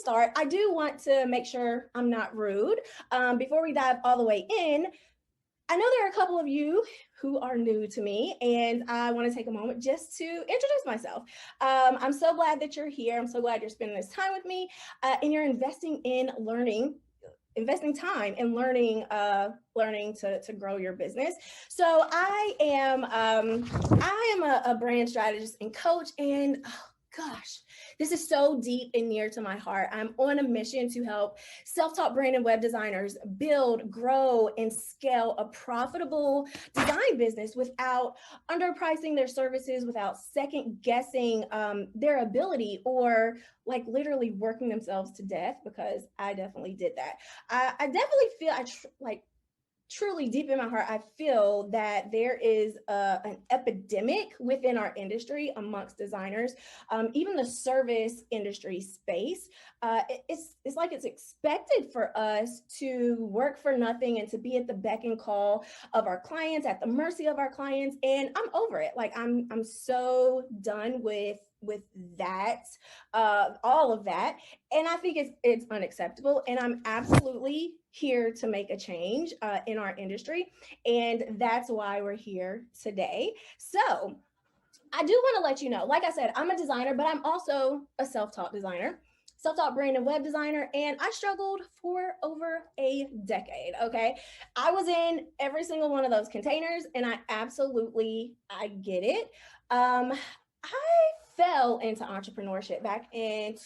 start, I do want to make sure I'm not rude. Before we dive all the way in, I know there are a couple of you who are new to me, and I want to take a moment just to introduce myself. I'm so glad that you're here. I'm so glad you're spending this time with me, and you're investing in learning, investing time in learning to grow your business. So I am a brand strategist and coach, and oh gosh, this is so deep and near to my heart. I'm on a mission to help self-taught brand and web designers build, grow, and scale a profitable design business without underpricing their services, without second guessing their ability, or like literally working themselves to death, because I definitely did that. I definitely feel like truly deep in my heart, I feel that there is an epidemic within our industry amongst designers, even the service industry space. It's like it's expected for us to work for nothing and to be at the beck and call of our clients, at the mercy of our clients. And I'm over it. Like I'm so done with that, all of that. And I think it's unacceptable. And I'm absolutely here to make a change in our industry. And that's why we're here today. So I do want to let you know, like I said, I'm a designer, but I'm also a self-taught designer, self-taught brand and web designer, and I struggled for over a decade. Okay, I was in every single one of those containers, and I get it. I fell into entrepreneurship back in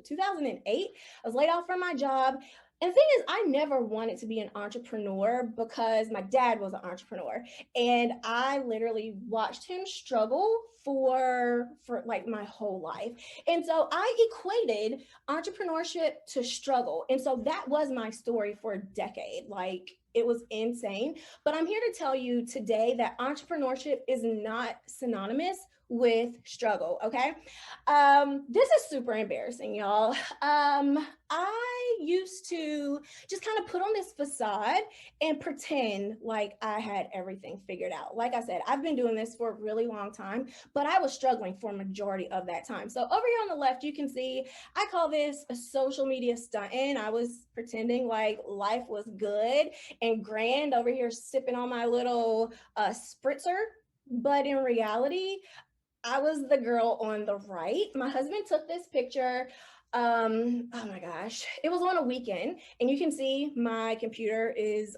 2008. I was laid off from my job. And the thing is, I never wanted to be an entrepreneur because my dad was an entrepreneur. And I literally watched him struggle for like my whole life. And so I equated entrepreneurship to struggle. And so that was my story for a decade. Like it was insane. But I'm here to tell you today that entrepreneurship is not synonymous with struggle. Okay. This is super embarrassing, y'all. I used to just kind of put on this facade and pretend like I had everything figured out. Like I said, I've been doing this for a really long time, but I was struggling for a majority of that time. So over here on the left, you can see, I call this a social media stunt. And I was pretending like life was good and grand over here sipping on my little spritzer. But in reality, I was the girl on the right. My husband took this picture. Oh my gosh, it was on a weekend, and you can see my computer is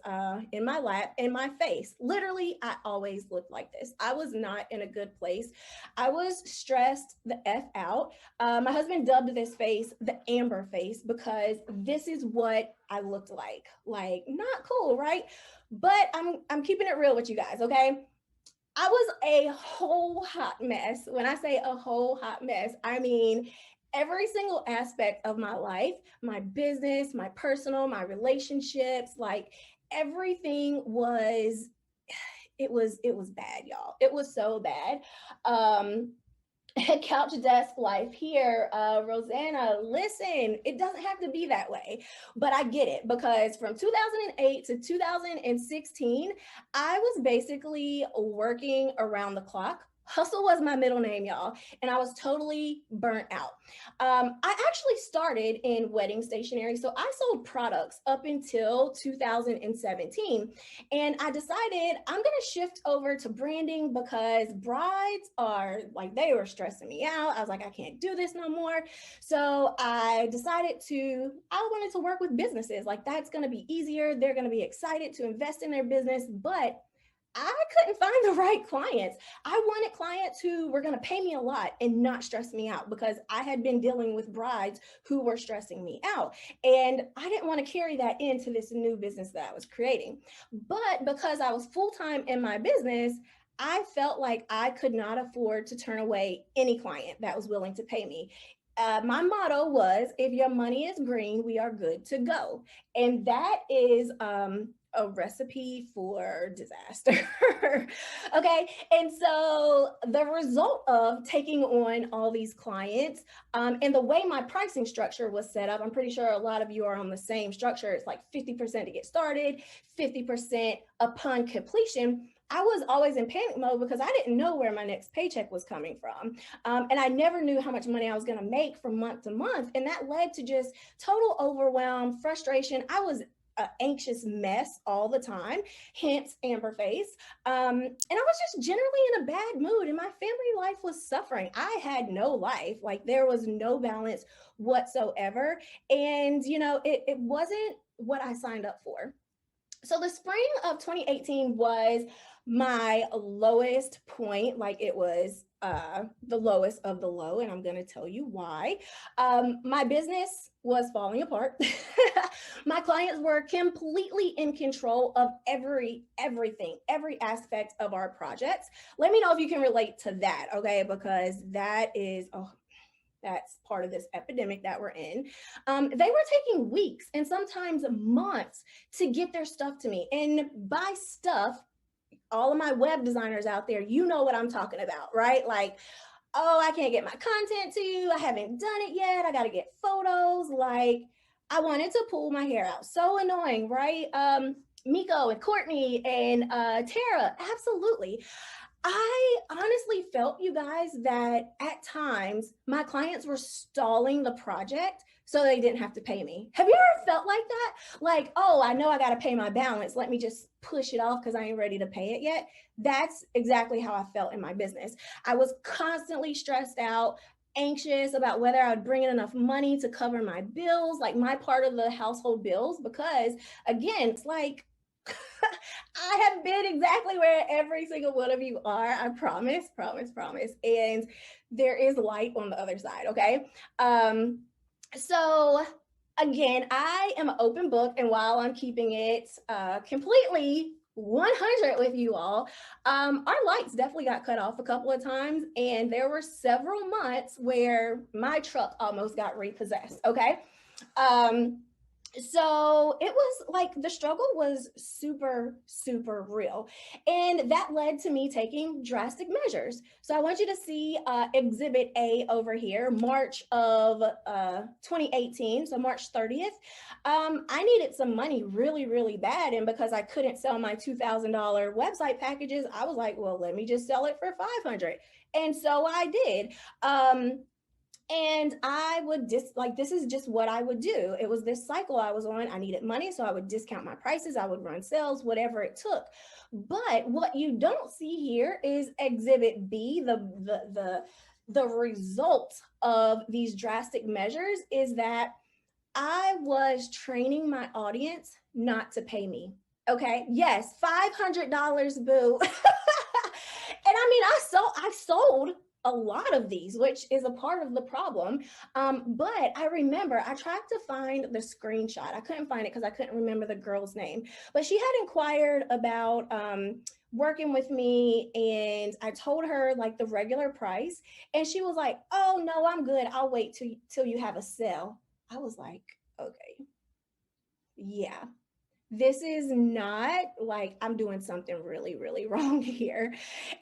in my lap and my face. Literally, I always looked like this. I was not in a good place. I was stressed the F out. My husband dubbed this face the Amber face because this is what I looked like. Like, not cool, right? But I'm keeping it real with you guys, okay? I was a whole hot mess. When I say a whole hot mess, I mean every single aspect of my life, my business, my personal, my relationships, like everything was, it was bad, y'all. It was so bad. Couch desk life here, Rosanna, listen, it doesn't have to be that way, but I get it, because from 2008 to 2016, I was basically working around the clock. Hustle was my middle name, y'all, and I was totally burnt out. I actually started in wedding stationery, so I sold products up until 2017, and I decided I'm going to shift over to branding because brides are like, they were stressing me out. I was like, I can't do this no more. So I wanted to work with businesses. Like, that's going to be easier. They're going to be excited to invest in their business, but I couldn't find the right clients. I wanted clients who were going to pay me a lot and not stress me out, because I had been dealing with brides who were stressing me out. And I didn't want to carry that into this new business that I was creating. But because I was full-time in my business, I felt like I could not afford to turn away any client that was willing to pay me. My motto was, if your money is green, we are good to go. And that is a recipe for disaster. Okay. And so the result of taking on all these clients, and the way my pricing structure was set up, I'm pretty sure a lot of you are on the same structure. It's like 50% to get started, 50% upon completion. I was always in panic mode because I didn't know where my next paycheck was coming from. And I never knew how much money I was going to make from month to month. And that led to just total overwhelm, frustration. I was an anxious mess all the time, hence Amber Face. And I was just generally in a bad mood, and my family life was suffering. I had no life, like there was no balance whatsoever. And, it wasn't what I signed up for. So the spring of 2018 was my lowest point. Like it was the lowest of the low, and I'm going to tell you why. My business was falling apart. My clients were completely in control of everything, every aspect of our projects. Let me know if you can relate to that, okay? Because that's part of this epidemic that we're in. They were taking weeks and sometimes months to get their stuff to me. And by stuff, all of my web designers out there, you know what I'm talking about, right? Like, oh, I can't get my content to you. I haven't done it yet. I got to get photos. Like, I wanted to pull my hair out. So annoying, right? Miko and Courtney and Tara, absolutely. I honestly felt, you guys, that at times my clients were stalling the project so they didn't have to pay me. Have you ever felt like that? Like, oh, I know I got to pay my balance. Let me just push it off because I ain't ready to pay it yet. That's exactly how I felt in my business. I was constantly stressed out, anxious about whether I would bring in enough money to cover my bills, like my part of the household bills, because again, it's like, I have been exactly where every single one of you are. I promise, promise, promise. And there is light on the other side. Okay. So again, I am an open book. And while I'm keeping it completely 100 with you all, our lights definitely got cut off a couple of times. And there were several months where my truck almost got repossessed. Okay. So it was like the struggle was super, super real. And that led to me taking drastic measures. So I want you to see Exhibit A over here, March of 2018, so March 30th. I needed some money really, really bad. And because I couldn't sell my $2,000 website packages, I was like, well, let me just sell it for $500. And so I did. And I would this is just what I would do. It was this cycle I was on. I needed money, so I would discount my prices. I would run sales, whatever it took. But what you don't see here is Exhibit B, the result of these drastic measures is that I was training my audience not to pay me. Okay. Yes, $500, boo. And I mean, I sold a lot of these, which is a part of the problem. But I remember I tried to find the screenshot. I couldn't find it because I couldn't remember the girl's name. But she had inquired about working with me, and I told her like the regular price, and she was like, "Oh no, I'm good. I'll wait till you have a sale." I was like, "Okay, yeah." This is not like I'm doing something really, really wrong here.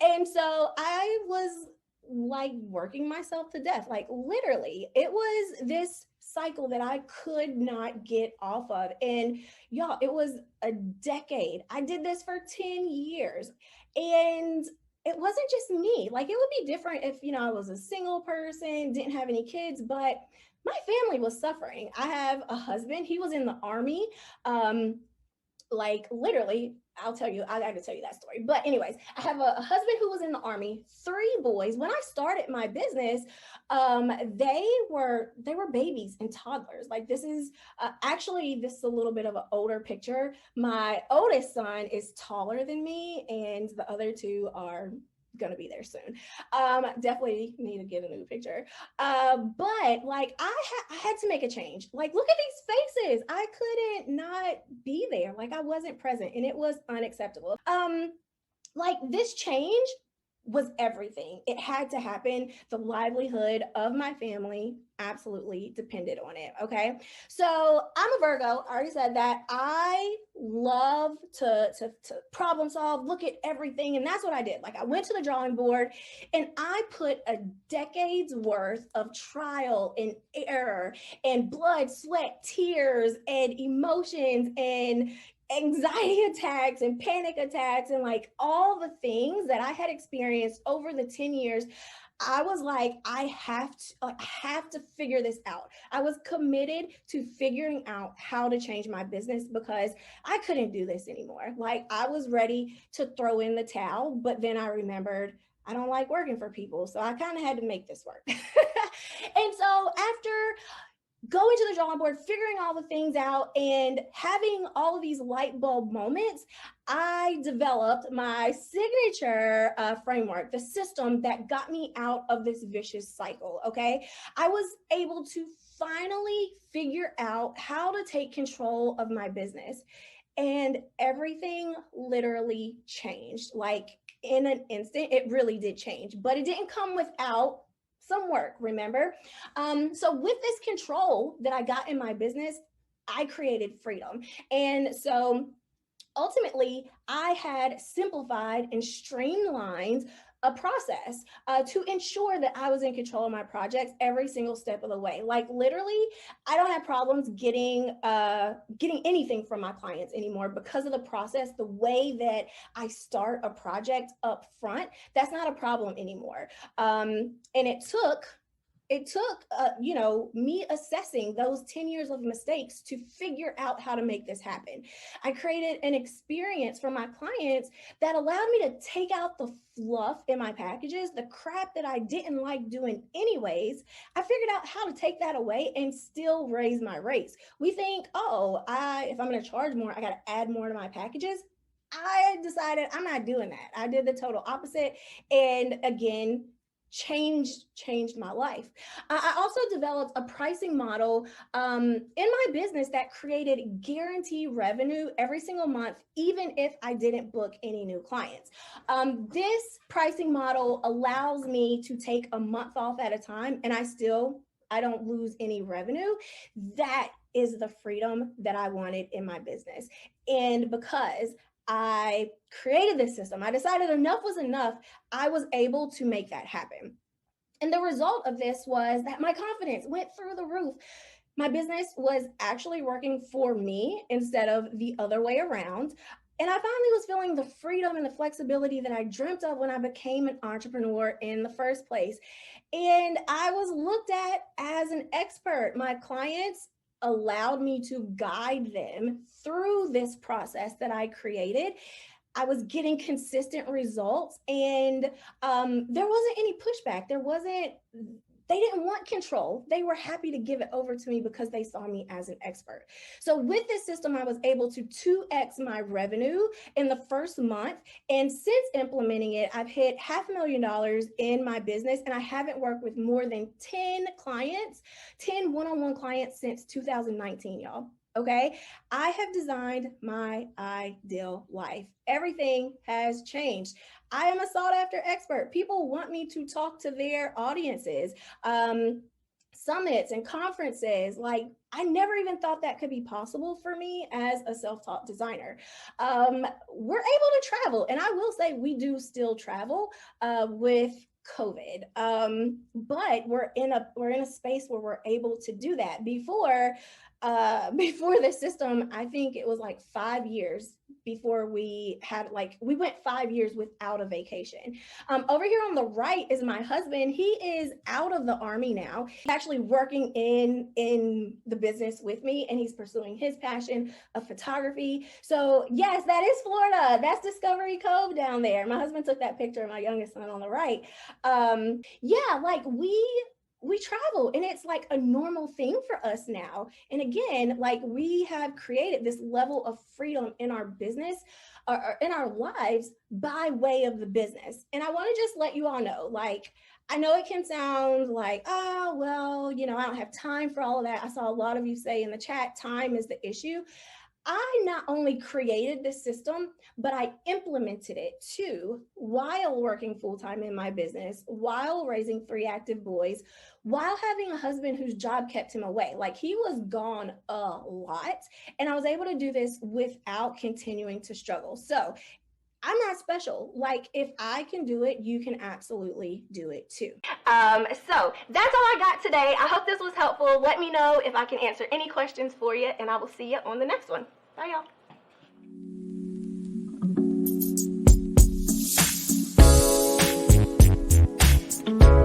And so I was like working myself to death. Like literally, it was this cycle that I could not get off of. And y'all, it was a decade. I did this for 10 years. And it wasn't just me. Like it would be different if, I was a single person, didn't have any kids, but my family was suffering. I have a husband, he was in the army. Like literally, I got to tell you that story. But anyways, I have a husband who was in the army, 3 boys. When I started my business, they were babies and toddlers. Like this is this is a little bit of an older picture. My oldest son is taller than me, and the other 2 are gonna be there soon. Definitely need to get a new picture. But like I had to make a change. Like look at these faces. I couldn't not be there. Like I wasn't present, and it was unacceptable. Like this change was everything. It had to happen. The livelihood of my family absolutely depended on it. Okay. So I'm a Virgo. I already said that. I love to problem solve, look at everything. And that's what I did. Like I went to the drawing board and I put a decade's worth of trial and error and blood, sweat, tears, and emotions and anxiety attacks and panic attacks and like all the things that I had experienced over the 10 years. I was like, I have to figure this out. I was committed to figuring out how to change my business because I couldn't do this anymore. Like I was ready to throw in the towel, but then I remembered I don't like working for people. So I kind of had to make this work. And so after going to the drawing board, figuring all the things out, and having all of these light bulb moments, I developed my signature framework, the system that got me out of this vicious cycle. Okay. I was able to finally figure out how to take control of my business. And everything literally changed. Like in an instant, it really did change, but it didn't come without some work, remember? So with this control that I got in my business, I created freedom. And so ultimately, I had simplified and streamlined a process to ensure that I was in control of my projects every single step of the way. Like literally, I don't have problems getting anything from my clients anymore because of the process, the way that I start a project up front. That's not a problem anymore. And it took me assessing those 10 years of mistakes to figure out how to make this happen. I created an experience for my clients that allowed me to take out the fluff in my packages, the crap that I didn't like doing anyways. I figured out how to take that away and still raise my rates. We think, if I'm going to charge more, I got to add more to my packages. I decided I'm not doing that. I did the total opposite. And again, changed my life. I also developed a pricing model in my business that created guaranteed revenue every single month, even if I didn't book any new clients. This pricing model allows me to take a month off at a time, and I don't lose any revenue. That is the freedom that I wanted in my business. And because I created this system, I decided enough was enough. I was able to make that happen. And the result of this was that my confidence went through the roof. My business was actually working for me instead of the other way around. And I finally was feeling the freedom and the flexibility that I dreamt of when I became an entrepreneur in the first place. And I was looked at as an expert. My clients allowed me to guide them through this process that I created. I was getting consistent results, and there wasn't any pushback. They didn't want control. They were happy to give it over to me because they saw me as an expert. So with this system, I was able to 2x my revenue in the first month. And since implementing it, I've hit $500,000 in my business, and I haven't worked with more than 10 one-on-one clients since 2019, y'all. Okay, I have designed my ideal life. Everything has changed. I am a sought after expert. People want me to talk to their audiences, summits and conferences. Like I never even thought that could be possible for me as a self-taught designer. We're able to travel, and I will say we do still travel with COVID, but we're in a space where we're able to do that. Before the system, I think it was like 5 years before we went 5 years without a vacation. Over here on the right is my husband. He is out of the Army now. He's actually working in the business with me, and he's pursuing his passion of photography. So yes, that is Florida. That's Discovery Cove down there. My husband took that picture of my youngest son on the right. We travel, and it's like a normal thing for us now. And again, like we have created this level of freedom in our business or in our lives by way of the business. And I want to just let you all know, like, I know it can sound like, oh, well, I don't have time for all of that. I saw a lot of you say in the chat, time is the issue. I not only created this system, but I implemented it too while working full-time in my business, while raising 3 active boys, while having a husband whose job kept him away. Like he was gone a lot, and I was able to do this without continuing to struggle. So I'm not special. Like if I can do it, you can absolutely do it too. So that's all I got today. I hope this was helpful. Let me know if I can answer any questions for you, and I will see you on the next one. Bye, y'all. Cheers.